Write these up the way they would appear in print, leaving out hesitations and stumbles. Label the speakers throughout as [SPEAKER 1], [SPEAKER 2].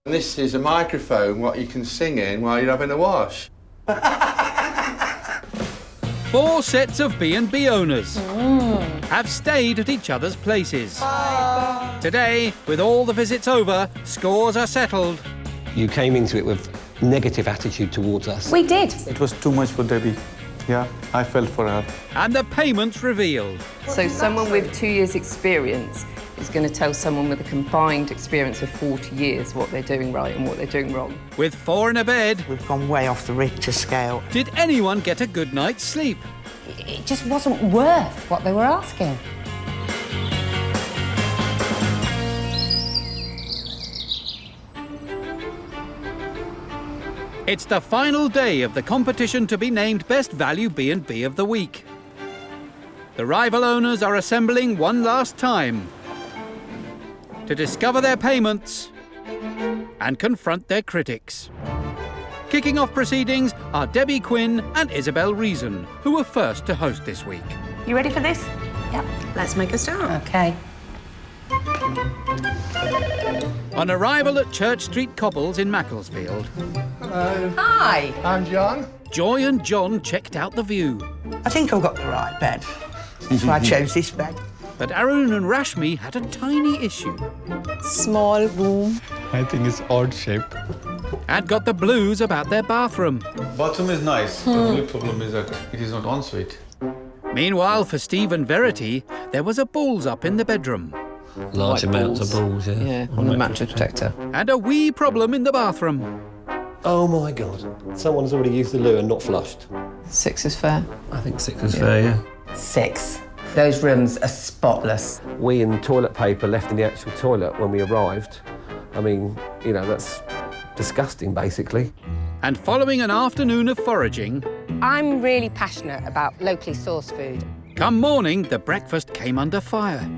[SPEAKER 1] This is a microphone what you can sing in while you're having a wash.
[SPEAKER 2] 4 sets of B&B owners have stayed at each other's places. Bye. Today, with all the visits over, scores are settled.
[SPEAKER 3] You came into it with negative attitude towards us.
[SPEAKER 4] We did.
[SPEAKER 5] It was too much for Debbie. Yeah, I felt for her.
[SPEAKER 2] And the payments revealed.
[SPEAKER 4] So someone with 2 years' experience is going to tell someone with a combined experience of 40 years what they're doing right and what they're doing wrong.
[SPEAKER 2] With 4 in a bed,
[SPEAKER 6] We've gone way off the Richter scale.
[SPEAKER 2] did anyone get a good night's sleep?
[SPEAKER 7] It just wasn't worth what they were asking.
[SPEAKER 2] It's the final day of the competition to be named Best Value B&B of the Week. The rival owners are assembling one last time to discover their payments and confront their critics. Kicking off proceedings are Debbie Quinn and Isabel Reason, who were first to host this week.
[SPEAKER 8] You ready for this?
[SPEAKER 7] Yep.
[SPEAKER 8] Let's make a start.
[SPEAKER 7] Okay.
[SPEAKER 2] On arrival at Church Street Cobbles in Macclesfield,
[SPEAKER 1] Hello.
[SPEAKER 7] Hi.
[SPEAKER 1] I'm John.
[SPEAKER 2] Joy and John checked out the view.
[SPEAKER 6] I think I've got the right bed. So I chose this bed.
[SPEAKER 2] But Arun and Rashmi had a tiny issue
[SPEAKER 8] Small room.
[SPEAKER 5] I think it's odd shaped.
[SPEAKER 2] and got the blues about their bathroom.
[SPEAKER 5] Bathroom is nice. The only problem is that it is not ensuite.
[SPEAKER 2] Meanwhile, for Steve and Verity, there was a balls up in the bedroom
[SPEAKER 3] Large amounts of balls, yeah.
[SPEAKER 4] Yeah, on the mattress protector.
[SPEAKER 2] and a wee problem in the bathroom.
[SPEAKER 3] Oh my God. Someone's already used the loo and not flushed.
[SPEAKER 4] 6 is fair.
[SPEAKER 3] I think 6 is fair, yeah.
[SPEAKER 7] 6. Those rooms are spotless.
[SPEAKER 3] We and toilet paper left in the actual toilet when we arrived. I mean, you know, that's disgusting, basically.
[SPEAKER 2] And following an afternoon of foraging,
[SPEAKER 7] I'm really passionate about locally sourced food.
[SPEAKER 2] come morning, the breakfast came under fire.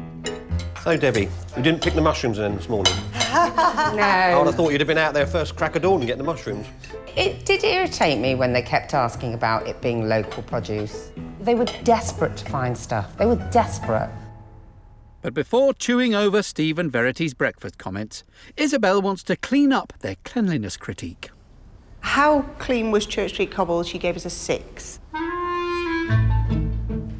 [SPEAKER 3] So, Debbie, you didn't pick the mushrooms then this morning? I would
[SPEAKER 7] No.
[SPEAKER 3] have thought you'd have been out there first crack of dawn and get the mushrooms.
[SPEAKER 7] It did irritate me when they kept asking about it being local produce. They were desperate to find stuff. They were desperate.
[SPEAKER 2] But before chewing over Steve and Verity's breakfast comments, Isabel wants to clean up their cleanliness critique.
[SPEAKER 8] How clean was Church Street Cobbles? She gave us a 6.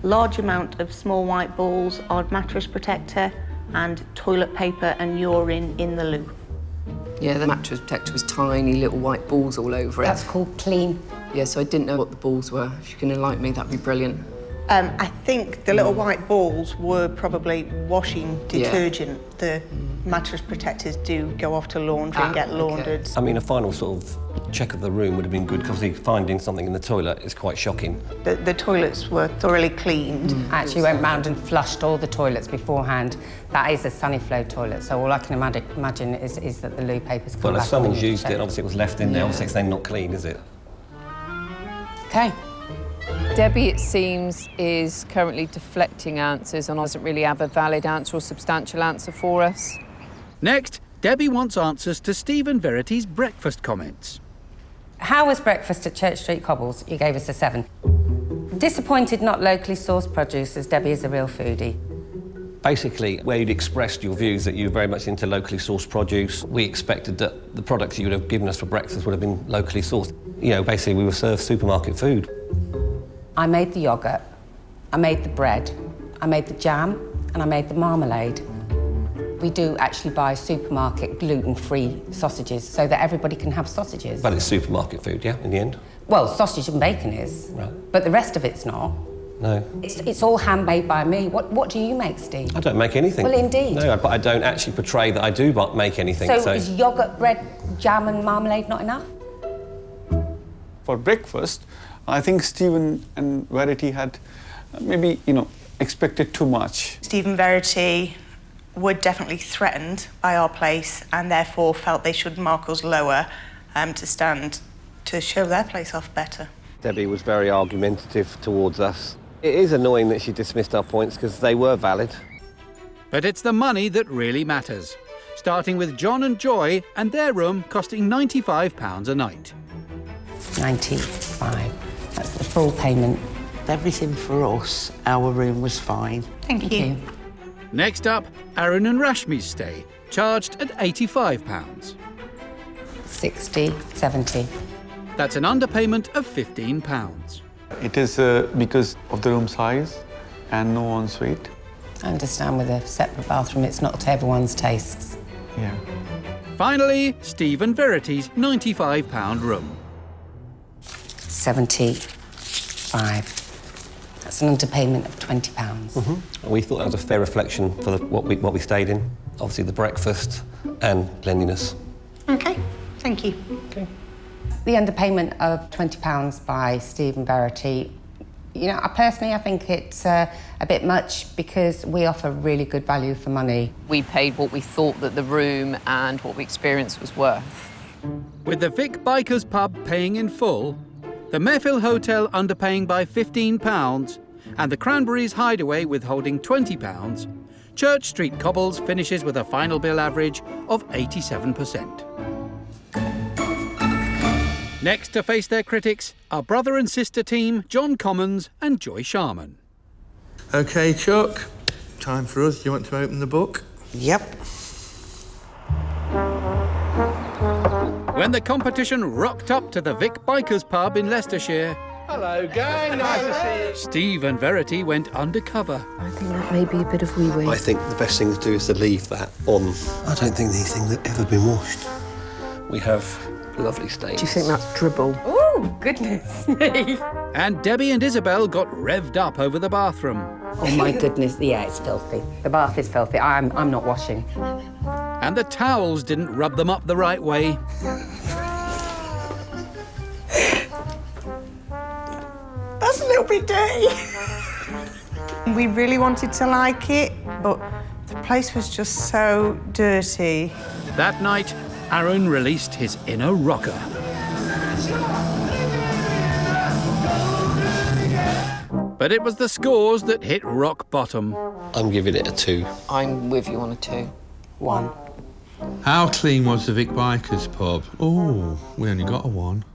[SPEAKER 8] Large amount of small white balls, odd mattress protector, and toilet paper and urine in the loo.
[SPEAKER 4] Yeah, the mattress protector was tiny little white balls all over it.
[SPEAKER 7] That's called clean.
[SPEAKER 4] Yeah, so I didn't know what the balls were. If you can enlighten me, that'd be brilliant.
[SPEAKER 8] I think the little white balls were probably washing detergent. The mattress protectors do go off to laundry and get laundered.
[SPEAKER 3] I mean, a final sort of check of the room would have been good, because finding something in the toilet is quite shocking.
[SPEAKER 8] The toilets were thoroughly cleaned.
[SPEAKER 7] I actually went round and flushed all the toilets beforehand. That is a sunny flow toilet, so all I can imagine is that the loo paper's come
[SPEAKER 3] Well,
[SPEAKER 7] back
[SPEAKER 3] if someone's
[SPEAKER 7] on.
[SPEAKER 3] used it, obviously it was left in there, obviously it's then not clean, is it?
[SPEAKER 7] Okay.
[SPEAKER 4] Debbie, it seems, is currently deflecting answers and doesn't really have a valid answer or substantial answer for us.
[SPEAKER 2] Next, Debbie wants answers to Steve and Verity's breakfast comments.
[SPEAKER 7] How was breakfast at Church Street Cobbles? You gave us a 7. Disappointed not locally sourced produce, as Debbie is a real foodie.
[SPEAKER 3] Basically, where you'd expressed your views that you were very much into locally sourced produce, we expected that the products you would have given us for breakfast would have been locally sourced. You know, basically we were served supermarket food.
[SPEAKER 7] I made the yoghurt, I made the bread, I made the jam, and I made the marmalade. We do actually buy supermarket gluten-free sausages so that everybody can have sausages.
[SPEAKER 3] But it's supermarket food, yeah, in the end?
[SPEAKER 7] Well, sausage and bacon is,
[SPEAKER 3] Right.
[SPEAKER 7] but the rest of it's not.
[SPEAKER 3] No.
[SPEAKER 7] It's all handmade by me. What do you make, Steve?
[SPEAKER 3] I don't make anything.
[SPEAKER 7] Well, indeed.
[SPEAKER 3] No, but I don't actually portray that I do make anything.
[SPEAKER 7] So is yoghurt, bread, jam and marmalade not enough?
[SPEAKER 5] For breakfast, I think Stephen and Verity had maybe, expected too much.
[SPEAKER 8] Stephen Verity were definitely threatened by our place and therefore felt they should mark us lower to stand to show their place off better.
[SPEAKER 3] Debbie was very argumentative towards us. It is annoying that she dismissed our points because they were valid.
[SPEAKER 2] But it's the money that really matters, starting with John and Joy and their room costing £95 a night.
[SPEAKER 7] 95. That's the full payment.
[SPEAKER 6] Everything for us, our room was fine.
[SPEAKER 8] Thank you.
[SPEAKER 2] Next up, Arun and Rashmi's stay, charged at £85.
[SPEAKER 7] 60, 70.
[SPEAKER 2] That's an underpayment of £15.
[SPEAKER 5] It is because of the room size and no ensuite.
[SPEAKER 7] I understand with a separate bathroom, it's not to everyone's tastes.
[SPEAKER 5] Yeah.
[SPEAKER 2] Finally, Stephen Verity's £95 room.
[SPEAKER 7] 75. That's an underpayment of £20.
[SPEAKER 3] We thought that was a fair reflection for what we stayed in. Obviously, the breakfast and cleanliness.
[SPEAKER 8] OK, thank you.
[SPEAKER 3] Okay.
[SPEAKER 7] The underpayment of £20 by Stephen Verity, you know, I think it's a bit much because we offer really good value for money.
[SPEAKER 4] We paid what we thought that the room and what we experienced was worth.
[SPEAKER 2] With the Vic Bikers pub paying in full, the Mehfil Hotel underpaying by £15, and the Cranberries Hideaway withholding £20, Church Street Cobbles finishes with a final bill average of 87%. Next to face their critics are brother and sister team John Commons and Joy Sharman.
[SPEAKER 1] OK, Chuck, time for us. Do you want to open the book?
[SPEAKER 6] Yep.
[SPEAKER 2] When the competition rocked up to the Vic Bikers pub in Leicestershire,
[SPEAKER 1] Hello, gang. Nice to see you.
[SPEAKER 2] Steve and Verity went undercover.
[SPEAKER 4] I think that may be a bit of wee-wee.
[SPEAKER 3] I think the best thing to do is to leave that on. I don't think these things have ever been washed. We have lovely stains.
[SPEAKER 4] Do you think that's dribble?
[SPEAKER 7] Oh, goodness me.
[SPEAKER 2] And Debbie and Isabel got revved up over the bathroom.
[SPEAKER 7] Oh, my goodness, yeah, it's filthy. The bath is filthy. I'm not washing.
[SPEAKER 2] And the towels didn't rub them up the right way.
[SPEAKER 8] That's a little bit dirty. We really wanted to like it, but the place was just so dirty.
[SPEAKER 2] That night, Arun released his inner rocker. But it was the scores that hit rock bottom.
[SPEAKER 3] I'm giving it a 2.
[SPEAKER 4] I'm with you on a 2.
[SPEAKER 7] 1.
[SPEAKER 1] How clean was the Vic Bikers pub? Oh, we only got a 1.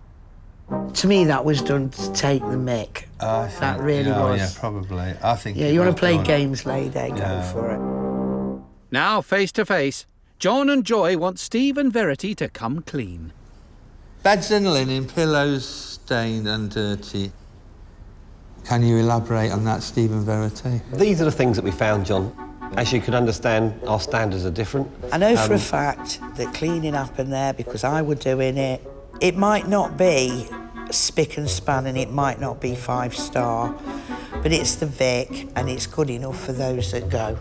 [SPEAKER 6] To me, that was done to take the mick. That really was.
[SPEAKER 1] Yeah, probably. I think.
[SPEAKER 6] Yeah, you want to play games, lady? Go for it.
[SPEAKER 2] Now, face to face, John and Joy want Steve and Verity to come clean.
[SPEAKER 1] Beds and linen, pillows stained and dirty. Can you elaborate on that, Stephen Verity?
[SPEAKER 3] These are the things that we found, John. As you can understand, our standards are different.
[SPEAKER 6] I know for a fact that cleaning up in there, because I were doing it, it might not be spick and span and it might not be 5-star, but it's the Vic and it's good enough for those that go.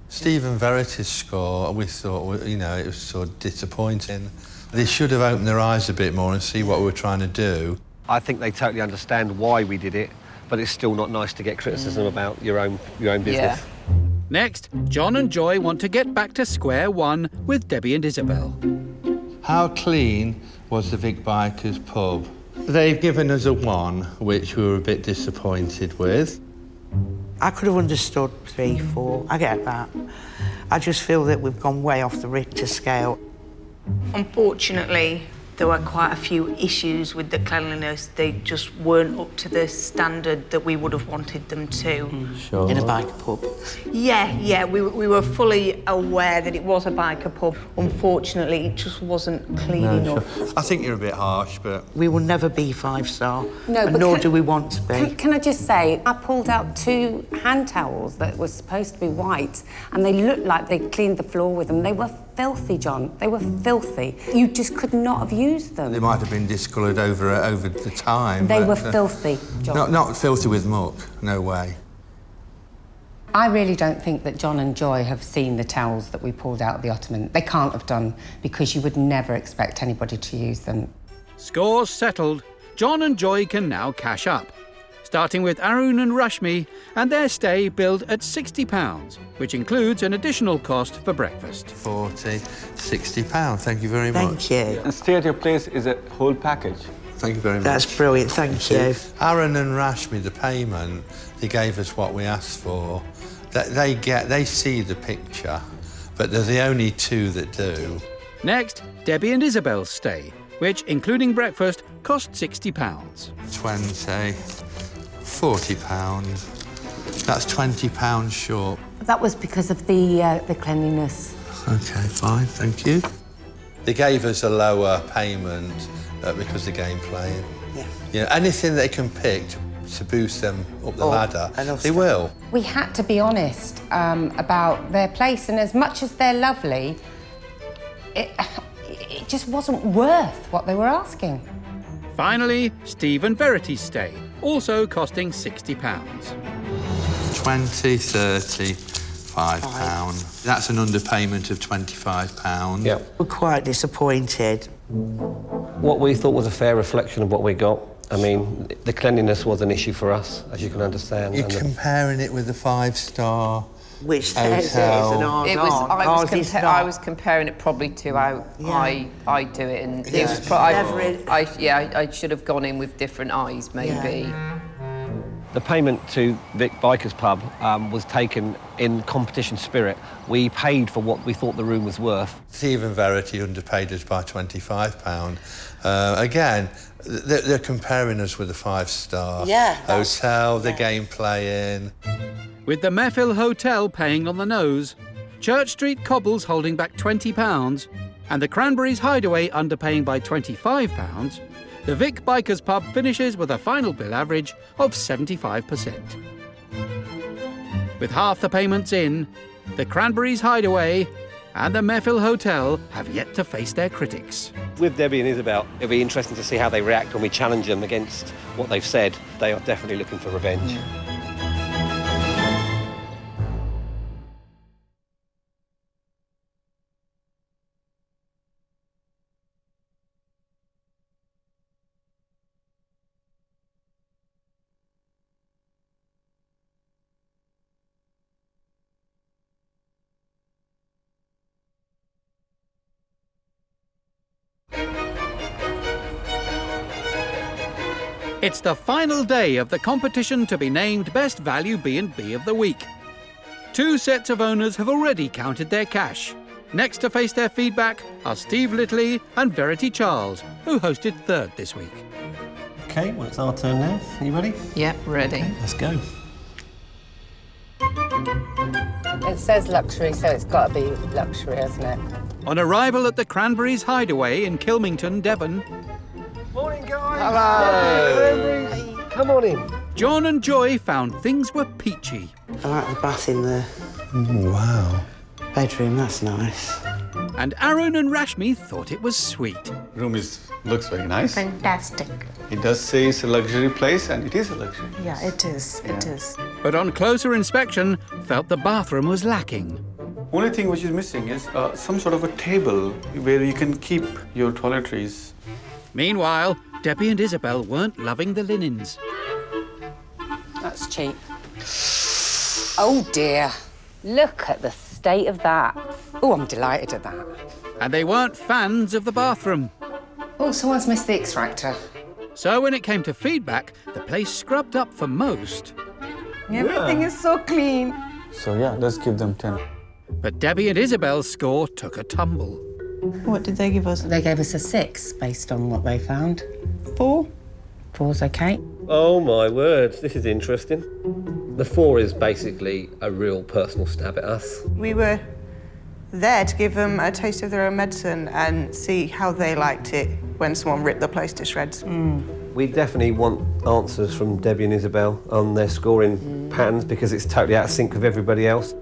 [SPEAKER 1] Stephen Verity's score, we thought, you know, it was sort of disappointing. They should have opened their eyes a bit more and see what we were trying to do.
[SPEAKER 3] I think they totally understand why we did it, but it's still not nice to get criticism about your own business.
[SPEAKER 4] Yeah.
[SPEAKER 2] Next, John and Joy want to get back to square one with Debbie and Isabel.
[SPEAKER 1] How clean was the Vic Bikers pub? They've given us a 1, which we were a bit disappointed with.
[SPEAKER 6] I could have understood 3, 4. I get that. I just feel that we've gone way off the Richter scale.
[SPEAKER 8] Unfortunately, there were quite a few issues with the cleanliness. They just weren't up to the standard that we would have wanted them to.
[SPEAKER 1] Sure.
[SPEAKER 6] In a biker pub.
[SPEAKER 8] Yeah, we were fully aware that it was a biker pub. Unfortunately, it just wasn't clean enough.
[SPEAKER 1] Sure. I think you're a bit harsh, but...
[SPEAKER 6] We will never be 5-star,
[SPEAKER 7] No, but
[SPEAKER 6] nor do we want to be.
[SPEAKER 7] Can I just say, I pulled out 2 hand towels that were supposed to be white, and they looked like they cleaned the floor with them. They were filthy, John. They were filthy. You just could not have used them.
[SPEAKER 1] They might have been discoloured over the time.
[SPEAKER 7] They
[SPEAKER 1] but,
[SPEAKER 7] were filthy, John.
[SPEAKER 1] Not filthy with muck, no way.
[SPEAKER 7] I really don't think that John and Joy have seen the towels that we pulled out of the ottoman. They can't have done, because you would never expect anybody to use them.
[SPEAKER 2] Scores settled, John and Joy can now cash up, starting with Arun and Rashmi, and their stay billed at £60, which includes an additional cost for breakfast.
[SPEAKER 1] 40, £60. Thank you very much.
[SPEAKER 6] Thank you.
[SPEAKER 5] And stay at your place is a whole package.
[SPEAKER 1] Thank you very much.
[SPEAKER 6] That's brilliant, thank you.
[SPEAKER 1] Arun and Rashmi, the payment, they gave us what we asked for. They see the picture, but they're the only 2 that do.
[SPEAKER 2] Next, Debbie and Isabel's stay, which, including breakfast, cost £60.
[SPEAKER 1] 20, £40. That's £20 short.
[SPEAKER 7] That was because of the cleanliness.
[SPEAKER 1] OK, fine, thank you. They gave us a lower payment because of game playing.
[SPEAKER 6] Yeah.
[SPEAKER 1] You know, anything they can pick to boost them up the ladder, they will.
[SPEAKER 7] We had to be honest about their place, and as much as they're lovely, it just wasn't worth what they were asking.
[SPEAKER 2] Finally, Steve and Verity's stay, also costing £60.
[SPEAKER 1] 20, 30, £5. That's an underpayment of £25.
[SPEAKER 3] Yeah.
[SPEAKER 6] We're quite disappointed.
[SPEAKER 3] What we thought was a fair reflection of what we got. I mean, the cleanliness was an issue for us, as you can understand.
[SPEAKER 1] You're comparing it with the 5-star
[SPEAKER 6] Which theirs is and ours
[SPEAKER 4] It was.
[SPEAKER 6] aren't.
[SPEAKER 4] I
[SPEAKER 6] Ours
[SPEAKER 4] was,
[SPEAKER 6] is
[SPEAKER 4] I
[SPEAKER 6] not.
[SPEAKER 4] was comparing it probably to how
[SPEAKER 6] Yeah.
[SPEAKER 4] I do it, and
[SPEAKER 6] Yeah.
[SPEAKER 4] it was. I
[SPEAKER 6] Never
[SPEAKER 4] should have gone in with different eyes, maybe.
[SPEAKER 3] The payment to Vic Bikers Pub was taken in competition spirit. We paid for what we thought the room was worth.
[SPEAKER 1] Steve and Verity underpaid us by £25. Again, they're comparing us with a 5-star hotel, the game playing.
[SPEAKER 2] With the Mehfil Hotel paying on the nose, Church Street Cobbles holding back £20, and the Cranberries Hideaway underpaying by £25, the Vic Bikers Pub finishes with a final bill average of 75%. With half the payments in, the Cranberries Hideaway and the Mehfil Hotel have yet to face their critics.
[SPEAKER 3] With Debbie and Isabel, it'll be interesting to see how they react when we challenge them against what they've said. They are definitely looking for revenge.
[SPEAKER 2] It's the final day of the competition to be named Best Value B&B of the Week. 2 sets of owners have already counted their cash. Next to face their feedback are Steve Littley and Verity Charles, who hosted third this week.
[SPEAKER 3] OK, well, it's our turn now. Are you ready?
[SPEAKER 4] Yep, ready.
[SPEAKER 3] Let's go.
[SPEAKER 7] It says luxury, so it's got to be luxury, hasn't it?
[SPEAKER 2] On arrival at the Cranberries Hideaway in Kilmington, Devon,
[SPEAKER 3] Morning, guys. Hello. Come on in.
[SPEAKER 2] John and Joy found things were peachy.
[SPEAKER 6] I like the bath in the
[SPEAKER 1] Wow.
[SPEAKER 6] bedroom, that's nice.
[SPEAKER 2] And Arun and Rashmi thought it was sweet.
[SPEAKER 5] Room looks very nice.
[SPEAKER 8] Fantastic.
[SPEAKER 5] It does say it's a luxury place, and it is a luxury place.
[SPEAKER 8] Yeah, it is. It is.
[SPEAKER 2] But on closer inspection, felt the bathroom was lacking.
[SPEAKER 5] Only thing which is missing is some sort of a table where you can keep your toiletries.
[SPEAKER 2] Meanwhile, Debbie and Isabel weren't loving the linens.
[SPEAKER 7] That's cheap. Oh dear. Look at the state of that. Oh, I'm delighted at that.
[SPEAKER 2] And they weren't fans of the bathroom.
[SPEAKER 7] Oh, someone's missed the extractor.
[SPEAKER 2] So when it came to feedback, the place scrubbed up for most.
[SPEAKER 8] Everything is so clean.
[SPEAKER 5] So yeah, let's give them 10.
[SPEAKER 2] But Debbie and Isabel's score took a tumble.
[SPEAKER 8] What did they give us?
[SPEAKER 7] They gave us a 6 based on what they found.
[SPEAKER 8] 4?
[SPEAKER 7] 4's okay.
[SPEAKER 3] Oh, my word. This is interesting. The 4 is basically a real personal stab at us.
[SPEAKER 8] We were there to give them a taste of their own medicine and see how they liked it when someone ripped the place to shreds.
[SPEAKER 3] We definitely want answers from Debbie and Isabel on their scoring patterns because it's totally out of sync with everybody else.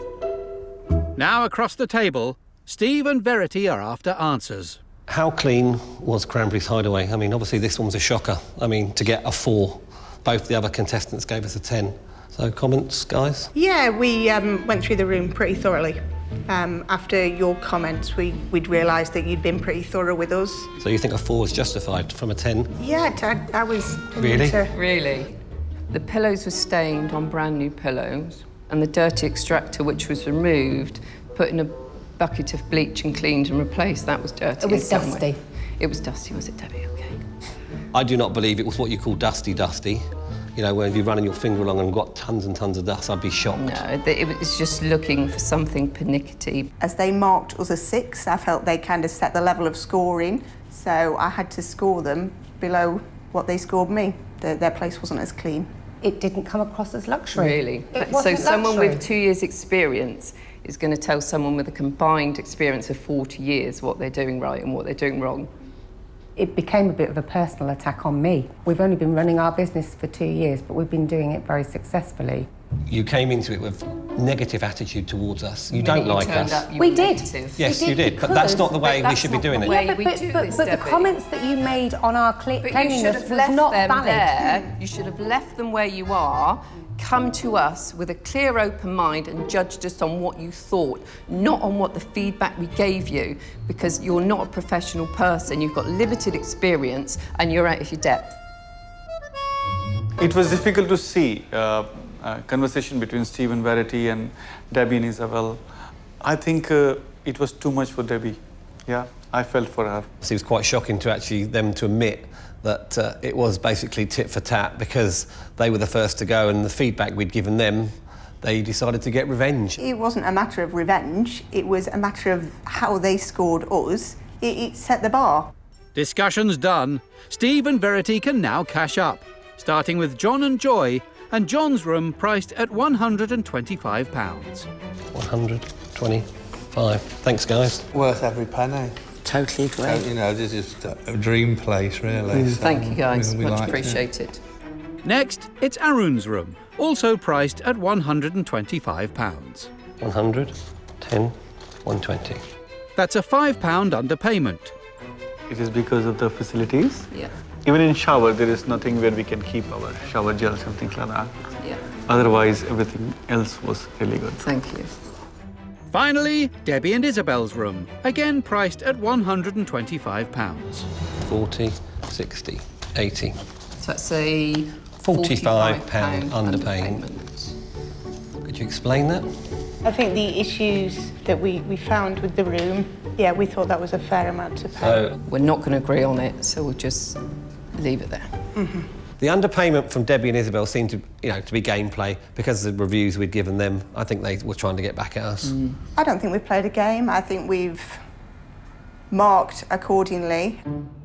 [SPEAKER 2] Now across the table, Steve and Verity are after answers.
[SPEAKER 3] How clean was Cranberries Hideaway? I mean, obviously this one was a shocker. I mean, to get a 4. Both the other contestants gave us a 10. So comments, guys?
[SPEAKER 8] Yeah, we went through the room pretty thoroughly. After your comments, we'd realised that you'd been pretty thorough with us.
[SPEAKER 3] So you think a 4 is justified from a 10?
[SPEAKER 8] Yeah, I was...
[SPEAKER 3] Really?
[SPEAKER 4] Really? The pillows were stained on brand new pillows, and the dirty extractor, which was removed, put in a bucket of bleach and cleaned and replaced. That was dirty.
[SPEAKER 7] It was
[SPEAKER 4] in some
[SPEAKER 7] dusty.
[SPEAKER 4] way. It was dusty, was it, Debbie? OK.
[SPEAKER 3] I do not believe it was what you call dusty. You know, when you're running your finger along and got tons and tons of dust, I'd be shocked.
[SPEAKER 4] No, it was just looking for something pernickety.
[SPEAKER 8] As they marked us a 6, I felt they kind of set the level of scoring, so I had to score them below what they scored me. Their place wasn't as clean.
[SPEAKER 7] it didn't come across as luxury.
[SPEAKER 4] Really?
[SPEAKER 7] It
[SPEAKER 4] So
[SPEAKER 7] wasn't
[SPEAKER 4] someone
[SPEAKER 7] luxury.
[SPEAKER 4] with 2 years' experience is going to tell someone with a combined experience of 40 years what they're doing right and what they're doing wrong.
[SPEAKER 7] It became a bit of a personal attack on me. We've only been running our business for 2 years, but we've been doing it very successfully.
[SPEAKER 3] You came into it with negative attitude towards us. You don't like us.
[SPEAKER 7] We did.
[SPEAKER 3] Yes, you did, but that's not the way we should be doing it.
[SPEAKER 7] Yeah, but the comments that you made on our cleanliness was not valid.
[SPEAKER 4] There. You should have left them where you are, come to us with a clear, open mind and judged us on what you thought, not on what the feedback we gave you, because you're not a professional person, you've got limited experience and you're out of your depth.
[SPEAKER 5] It was difficult to see conversation between Stephen, Verity and Debbie and Isabel. I think it was too much for Debbie. Yeah, I felt for her.
[SPEAKER 3] So it was quite shocking to actually them to admit that it was basically tit for tat because they were the first to go and the feedback we'd given them, they decided to get revenge.
[SPEAKER 9] It wasn't a matter of revenge, it was a matter of how they scored us. It set the bar.
[SPEAKER 2] Discussions done. Steve and Verity can now cash up, starting with John and Joy, and John's room priced at £125.
[SPEAKER 3] 125. Thanks, guys.
[SPEAKER 1] Worth every penny.
[SPEAKER 6] Totally agree.
[SPEAKER 1] You know, this is a dream place, really. So,
[SPEAKER 4] Thank you, guys.
[SPEAKER 1] we
[SPEAKER 4] Much
[SPEAKER 1] liked it.
[SPEAKER 4] appreciated.
[SPEAKER 2] Next, it's Arun's room, also priced at £125.
[SPEAKER 3] 100, 10, 120.
[SPEAKER 2] That's a £5 underpayment.
[SPEAKER 5] It is because of the facilities.
[SPEAKER 4] Yeah,
[SPEAKER 5] Even in shower, there is nothing where we can keep our shower gel, something like that.
[SPEAKER 4] yeah.
[SPEAKER 5] Otherwise, everything else was really good.
[SPEAKER 4] Thank you.
[SPEAKER 2] Finally, Debbie and Isabel's room, again priced at £125.
[SPEAKER 3] 40, 60, 80.
[SPEAKER 4] So that's a
[SPEAKER 3] £45
[SPEAKER 4] £45
[SPEAKER 3] underpayment. Could you explain that?
[SPEAKER 9] I think the issues that we found with the room, yeah, we thought that was a fair amount to pay.
[SPEAKER 3] So
[SPEAKER 4] We're not going to agree on it, so we'll just leave it there.
[SPEAKER 3] the underpayment from Debbie and Isabel seemed to, to be gameplay because of the reviews we'd given them. I think they were trying to get back at us.
[SPEAKER 9] I don't think we've played a game. I think we've marked accordingly.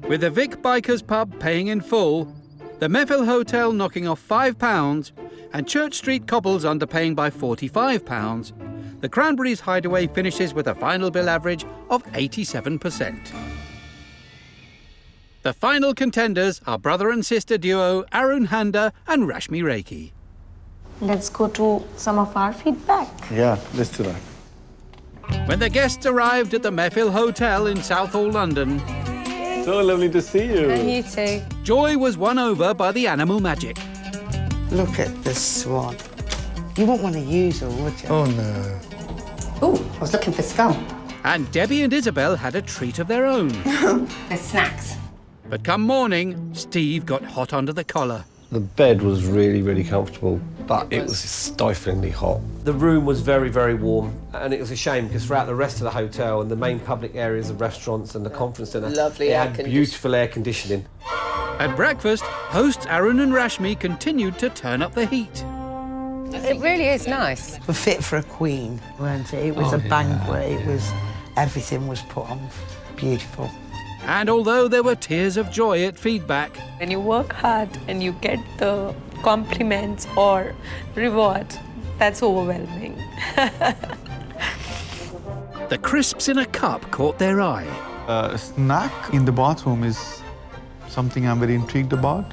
[SPEAKER 2] With the Vic Bikers pub paying in full, the Mehfil Hotel knocking off £5, and Church Street Cobbles underpaying by £45, the Cranberries Hideaway finishes with a final bill average of 87%. The final contenders are brother and sister duo Arun Handa and Rashmi Raikhy.
[SPEAKER 10] Let's go to some of our feedback.
[SPEAKER 5] Yeah, let's do that.
[SPEAKER 2] When the guests arrived at the Mehfil Hotel in Southall, London,
[SPEAKER 5] So lovely to see you.
[SPEAKER 7] And you too.
[SPEAKER 2] joy was won over by the animal magic.
[SPEAKER 6] Look at the swan. You wouldn't want to use her, would you?
[SPEAKER 1] Oh, no.
[SPEAKER 7] Oh, I was looking for scum.
[SPEAKER 2] And Debbie and Isabel had a treat of their own.
[SPEAKER 7] There's snacks.
[SPEAKER 2] But come morning, Steve got hot under the collar.
[SPEAKER 3] The bed was really, really comfortable, but it was stiflingly hot. The room was very, very warm, and it was a shame because throughout the rest of the hotel and the main public areas of restaurants and the conference centre,
[SPEAKER 4] Lovely
[SPEAKER 3] it
[SPEAKER 4] air
[SPEAKER 3] had
[SPEAKER 4] conditioning.
[SPEAKER 3] beautiful air conditioning.
[SPEAKER 2] At breakfast, hosts Arun and Rashmi continued to turn up the heat.
[SPEAKER 7] It really is nice.
[SPEAKER 6] We're fit for a queen, weren't it? It was a banquet. It was... Everything was put on beautiful.
[SPEAKER 2] And although there were tears of joy at feedback,
[SPEAKER 10] When you work hard and you get the compliments or rewards, that's overwhelming.
[SPEAKER 2] the crisps in a cup caught their eye.
[SPEAKER 5] A snack in the bathroom is something I'm very intrigued about.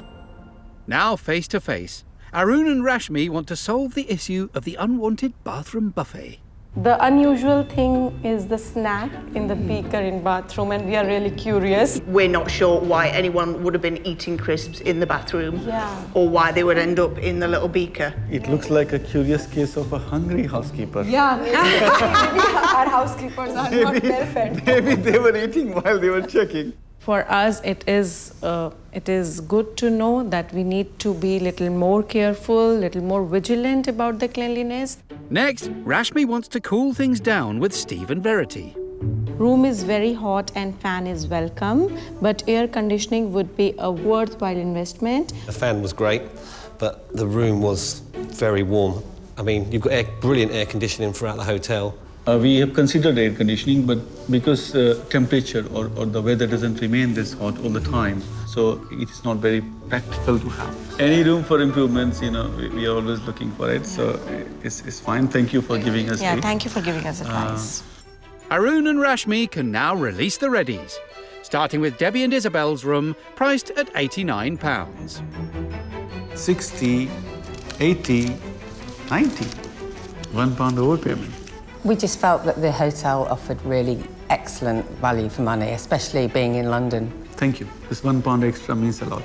[SPEAKER 2] Now face to face, Arun and Rashmi want to solve the issue of the unwanted bathroom buffet.
[SPEAKER 10] The unusual thing is the snack in the beaker in bathroom, and we are really curious.
[SPEAKER 8] We're not sure why anyone would have been eating crisps in the bathroom,
[SPEAKER 10] Yeah.
[SPEAKER 8] or why they would end up in the little beaker.
[SPEAKER 5] It looks like a curious case of a hungry housekeeper.
[SPEAKER 10] Yeah, maybe our housekeepers are not well fed.
[SPEAKER 5] Maybe they were eating while they were checking.
[SPEAKER 10] For us, it is good to know that we need to be a little more careful, a little more vigilant about the cleanliness.
[SPEAKER 2] Next, Rashmi wants to cool things down with Steve and Verity.
[SPEAKER 10] Room is very hot and fan is welcome, but air conditioning would be a worthwhile investment.
[SPEAKER 3] The fan was great, but the room was very warm. I mean, you've got brilliant air conditioning throughout the hotel,
[SPEAKER 5] We have considered air conditioning, but because temperature or the weather doesn't remain this hot all the time, so it is not very practical to have. Any room for improvements, you know, we are always looking for it, so it's fine. Thank you for giving us
[SPEAKER 8] Yeah, thank you for giving us advice.
[SPEAKER 2] Arun and Rashmi can now release the readies, starting with Debbie and Isabel's room, priced at £89.
[SPEAKER 5] 60, 80, 90. £1 overpayment.
[SPEAKER 7] We just felt that the hotel offered really excellent value for money, especially being in London.
[SPEAKER 5] Thank you. This £1 extra means a lot.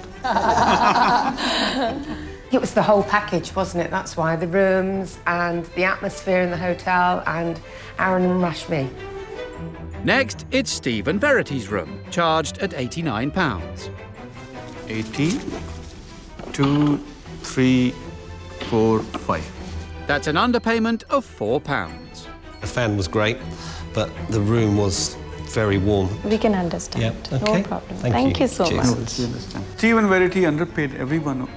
[SPEAKER 7] It was the whole package, wasn't it? That's why the rooms and the atmosphere in the hotel and Arun and Rashmi.
[SPEAKER 2] Next, it's Steve and Verity's room, charged at £89.
[SPEAKER 5] 80, 2, 3, 4, 5.
[SPEAKER 2] That's an underpayment of £4.
[SPEAKER 3] The fan was great, but the room was very warm.
[SPEAKER 10] We can understand.
[SPEAKER 3] Yeah, okay.
[SPEAKER 10] No problem.
[SPEAKER 3] Thank
[SPEAKER 10] you so
[SPEAKER 3] Cheers.
[SPEAKER 10] much.
[SPEAKER 5] Steve and Verity underpaid everyone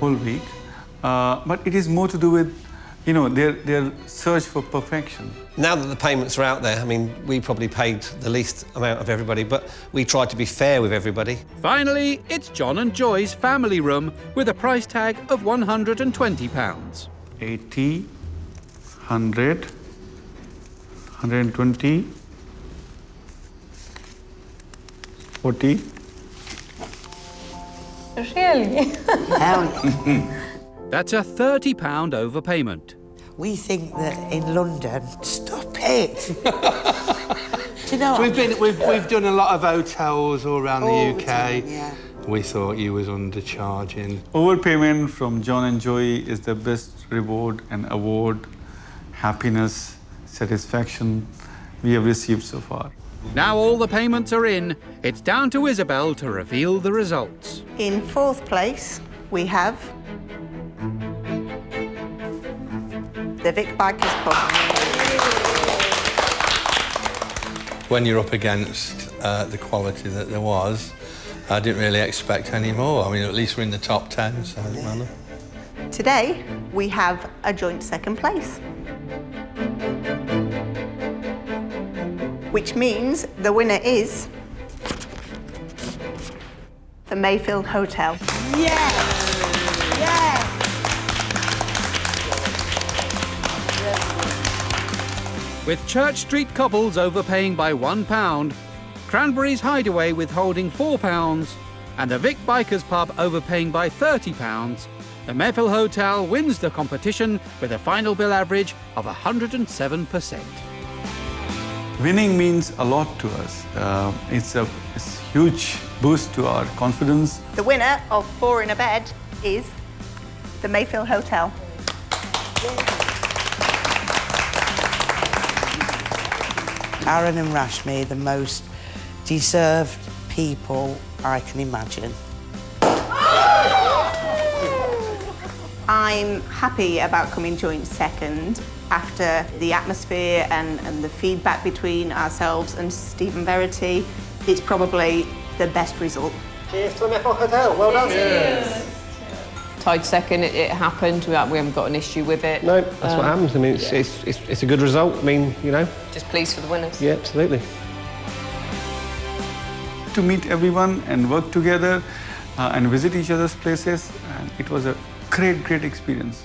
[SPEAKER 5] whole week, but it is more to do with, you know, their search for perfection.
[SPEAKER 3] Now that the payments are out there, I mean, we probably paid the least amount of everybody, but we tried to be fair with everybody.
[SPEAKER 2] Finally, it's John and Joy's family room with a price tag of £120.
[SPEAKER 5] 80, 100, 120, 40.
[SPEAKER 10] Really?
[SPEAKER 2] That's a £30 overpayment.
[SPEAKER 6] We think that in London, stop it. Do you know?
[SPEAKER 1] We've done a lot of hotels all around the
[SPEAKER 6] All
[SPEAKER 1] UK.
[SPEAKER 6] the time, yeah.
[SPEAKER 1] We thought you was undercharging.
[SPEAKER 5] Overpayment from John and Joy is the best reward and award, happiness, satisfaction we have received so far.
[SPEAKER 2] Now all the payments are in, it's down to Isabel to reveal the results.
[SPEAKER 9] In fourth place, we have the Vic Bikers Pub.
[SPEAKER 1] When you're up against the quality that there was, I didn't really expect any more. I mean, at least we're in the top 10, so it doesn't matter.
[SPEAKER 9] Today, we have a joint second place, which means the winner is the Mehfil Hotel.
[SPEAKER 6] Yes! Yes!
[SPEAKER 2] With Church Street Cobbles overpaying by £1, Cranberry's Hideaway withholding £4, and the Vic Bikers Pub overpaying by £30, the Mehfil Hotel wins the competition with a final bill average of 107%.
[SPEAKER 5] Winning means a lot to us. It's a huge boost to our confidence.
[SPEAKER 9] The winner of 4 in a Bed is the Mehfil Hotel.
[SPEAKER 6] Arun and Rashmi are the most deserved people I can imagine.
[SPEAKER 9] I'm happy about coming joint second after the atmosphere and the feedback between ourselves and Steve and Verity. It's probably the best result.
[SPEAKER 3] Cheers to the Mehfil Hotel. Well done.
[SPEAKER 4] Cheers. Tied second, it happened. We haven't got an issue with it.
[SPEAKER 3] No, that's what happens. I mean, it's a good result. I mean, you know.
[SPEAKER 4] Just pleased for the winners.
[SPEAKER 3] Yeah, absolutely.
[SPEAKER 5] To meet everyone and work together and visit each other's places, and it was a great experience.